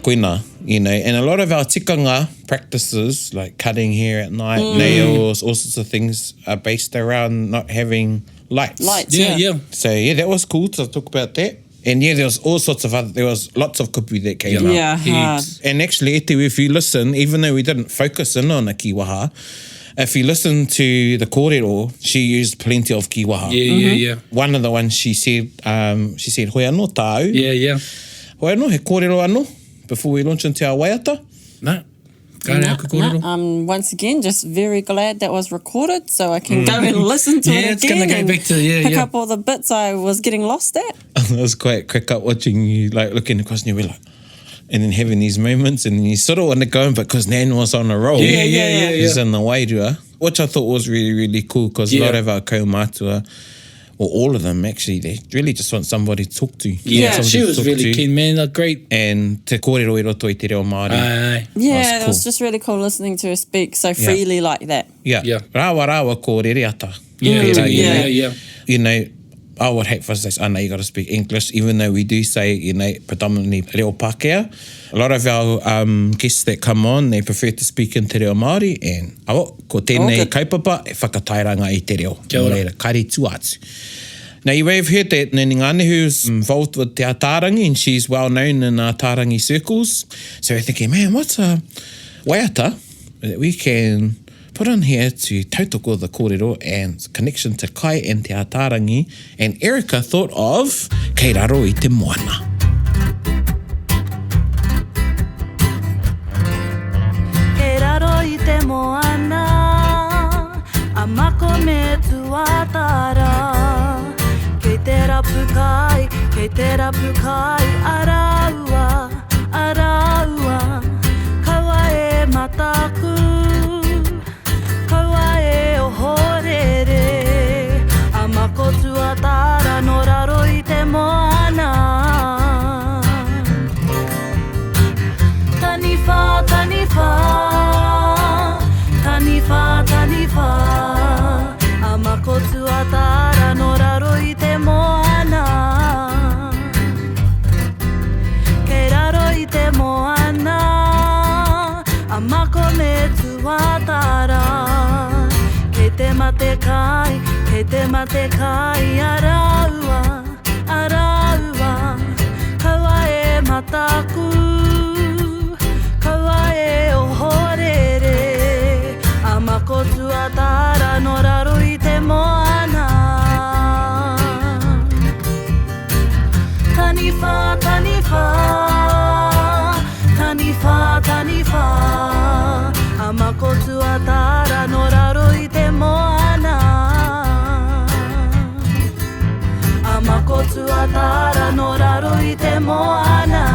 Koina, and a lot of our tikanga practices, like cutting hair at night, nails, all sorts of things, are based around not having lights. Lights, Yeah. So, that was cool to talk about that. And there was all sorts of there was lots of kupu that came out. Yeah, hard. And actually, if you listen, even though we didn't focus in on a kiwaha, if you listen to the kōrero, she used plenty of kiwaha. Yeah. One of the ones she said, hoi anō tāu. Yeah. Hoi anō, he kōrero anō, before we launch into our waiata. No. Kāre aku kōrero. Once again, just very glad that was recorded so I can go and listen to Yeah, it it's again gonna go and back to- pick up all the bits I was getting lost at. It was quite crack up watching you, like looking across and you were like, and then having these moments, and you sort of want to go, but because Nan was on a roll, Yeah. he's in the wairua, which I thought was really, really cool, because a lot of our kaumātua or all of them actually, they really just want somebody to talk to. Yeah, Somebody she to was talk really to. keen, man. A great. And te kōrero I roto I te reo Māori. Aye. Yeah, it cool. was just really cool listening to her speak so freely like that. Yeah. Yeah. Rawa ko rereata. Yeah, Pērā, yeah. You know, I would hate for us to say, you got to speak English, even though we do say, predominantly reo Pākehā. A lot of our guests that come on, they prefer to speak in te reo Māori, and ko tēnei kaupapa, e whakatairanga I te reo. Kia ora. Kari tu atu. Now, you may have heard that Ngānehu's involved with te Taringa, and she's well known in Taringi circles. So we're thinking, man, what's a waiata that we can put on here to tautoko the kōrero and connection to Kai and te Taringi? And Erica thought of kei raro I te moana. Kei raro I te moana, a mako me tuatara. Kei te rapu kai, araua, kaua e mataku, kaua e ohorere, a mako tuatara no raro I te moana. Taniwha, a mako tuatara no raro I te moana. Kei raro I te moana, a mako me tuatara. Kei te mate kai, araua, kaua e mataku, kaua e ohorere, a mako tuatara no raro I te moana. Taniwha, a mako tuatara no raro I te moana. A mako tuatara no raro I te moana.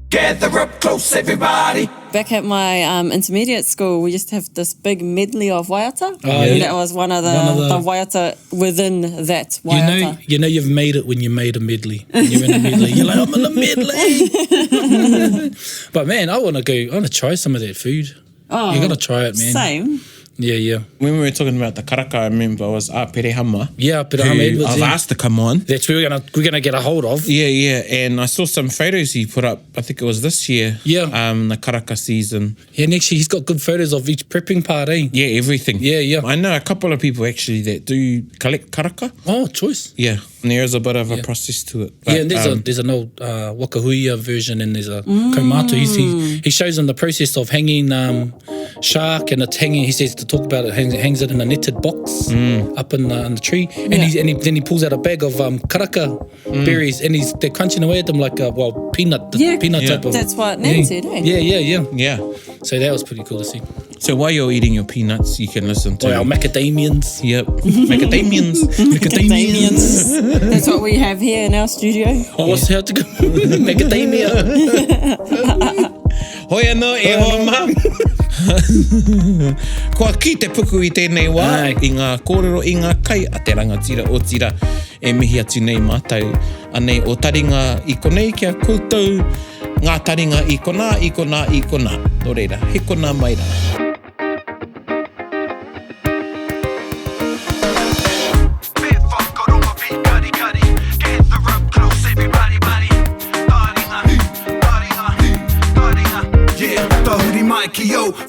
Gather up close, everybody. Back at my intermediate school, we used to have this big medley of waiata. yeah. And that was one of the waiata within that waiata. You know you've made it when you made a medley. When you're in a medley. You're like, I'm in a medley. But man, I want to try some of that food. Oh, You got to try it, man. Same. Yeah. When we were talking about the karaka, I remember it was Perehama. Yeah, Perehama who Edwards. I've asked to come on. That's where we're gonna get a hold of. Yeah, and I saw some photos he put up, I think it was this year. Yeah. The karaka season. Yeah, and actually he's got good photos of each prepping part, eh? Yeah, everything. Yeah. I know a couple of people actually that do collect karaka. Oh, choice. Yeah, and there is a bit of a process to it. But, Yeah, and there's an old Wakahuia version, and there's a Kaumatu. He shows them the process of hanging shark, and it's hanging. He says to talk about it, hangs it in a netted box up in the tree, and then he pulls out a bag of karaka berries, and they're crunching away at them like peanut type of. That's what Nan said, eh? Yeah. So that was pretty cool to see. So while you're eating your peanuts, you can listen to Our macadamians. Yep, macadamians. That's what we have here in our studio. Oh, what's how to go? Macadamia. Hoi anō e hoa mā. Kua ki te puku I tēnei wā, Ai. I ngā kōrero, I ngā kai, a te rangatira o tira, e mihi atu nei mātou. Anei o taringa I konei kia koutou, ngā taringa I kona. Nō reira, he kona mai rā.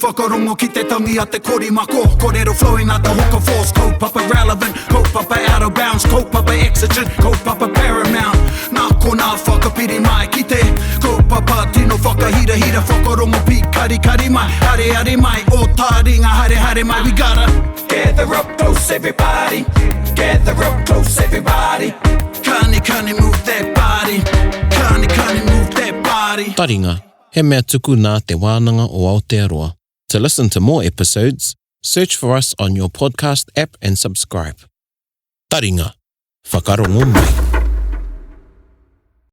Whakarongo ki te tangi a te korimako, kōrero flowing out the hook force, kaupapa relevant, kaupapa out of bounds, kaupapa exigent, kaupapa paramount. Nā kona whakapiri mai ki te kaupapa tino whakahira, whakarongo pi kari mai, hare mai, o Taringa, hare mai. We gotta gather up close everybody, gather up close everybody. Kani move that body, kani move that body. Taringa, he mea tuku nā te wānanga o Aotearoa. To listen to more episodes, search for us on your podcast app and subscribe. Taringa, whakarongo mai.